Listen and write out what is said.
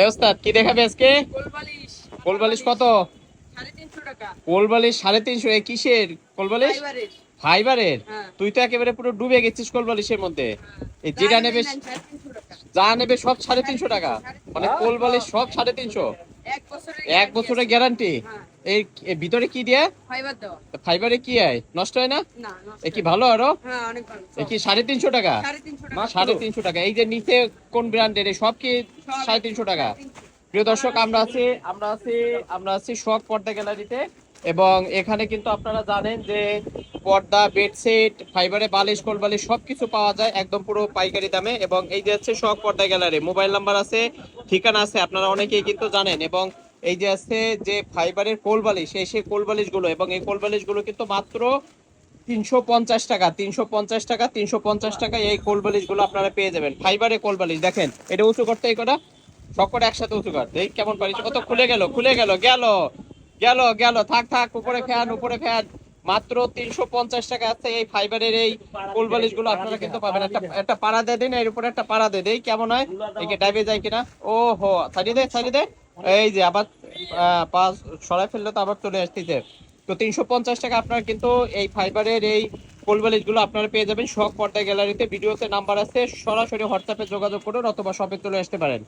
এ ওস্তাদ কি দেখাবে আজকে? কোলবালিশ। কোলবালিশ কত? 350 টাকা। কোলবালিশ 350? এ কিসের কোলবালিশ? ফাইবারের। ফাইবারের? হ্যাঁ। তুই তো একেবারে পুরো ডুবে গেছিস কোলবালিশের মধ্যে। হ্যাঁ। এই যেটা নেবে 350 টাকা। যা নেবে সব 350 টাকা, মানে কোলবালিশ সব 350? 1 বছরের 1 বছরের গ্যারান্টি? হ্যাঁ। এই এর ভিতরে কি দিয়ে? ফাইবার দেওয়া। ফাইবারে কি হয়, নষ্ট হয় না? না, নষ্ট এ কি হয় না। ভালো আরো? হ্যাঁ, অনেক ভালো। এ কি 350 টাকা? 350 টাকা। 350 টাকা। এই যে নিচে কোন ব্র্যান্ডের? এই সব কি 350 টাকা? 350 প্রিয় দর্শক, আমরা আছি শখ পর্দা গ্যালারিতে, এবং এখানে কিন্তু আপনারা জানেন যে পর্দা, বেডশিট, ফাইবারে বালিশ, কোল বালিশ সবকিছু পাওয়া যায় একদম পুরো পাইকারি দামে। এবং এই যে হচ্ছে শখ পর্দা গ্যালারি, মোবাইল নাম্বার আছে, ঠিকানা আছে, আপনারা অনেকেই কিন্তু জানেন। এবং এই যে আছে যে ফাইবারের কোল বালিশ, সেই কোল বালিশ গুলো, এবং এই কোল বালিশ গুলো কিন্তু মাত্র 350 টাকা, 350 টাকা, 350 টাকা এই কোল বালিশ গুলো আপনারা পেয়ে যাবেন। ফাইবারের কোল বালিশ দেখেন, এটা উঁচু করতে এই কটা সবকটা একসাথে উঁচু কর, দেখ কেমন পারিস। কত খুলে গেল, খুলে গেল, গেল গেল গেল, থাক থাক, উপরে ফ্যান, উপরে ফ্যান। মাত্র 350 টাকা আছে এই ফাইবারের এই কোল বালিশ গুলো আপনারা কিন্তু পাবেন। একটা একটা পাড়া দিয়ে দিন, এর উপরে একটা পাড়া দিয়ে দেই, কেমন হয়? একে ডাইবে যায় কিনা। ও হো, ছাড়িয়ে দে, ছাড়িয়ে দে। এই যে আবার পা সরাই ফেললে তো আবার চলে আসতেছে। তো 350 টাকা আপনারা কিন্তু এই ফাইবারের এই কোল বালিশ গুলো আপনারা পেয়ে যাবেন শখ পর্দা গ্যালারিতে। ভিডিওতে নাম্বার আছে, সরাসরি হোয়াটসঅ্যাপে যোগাযোগ করুন অথবা শপে চলে আসতে পারেন।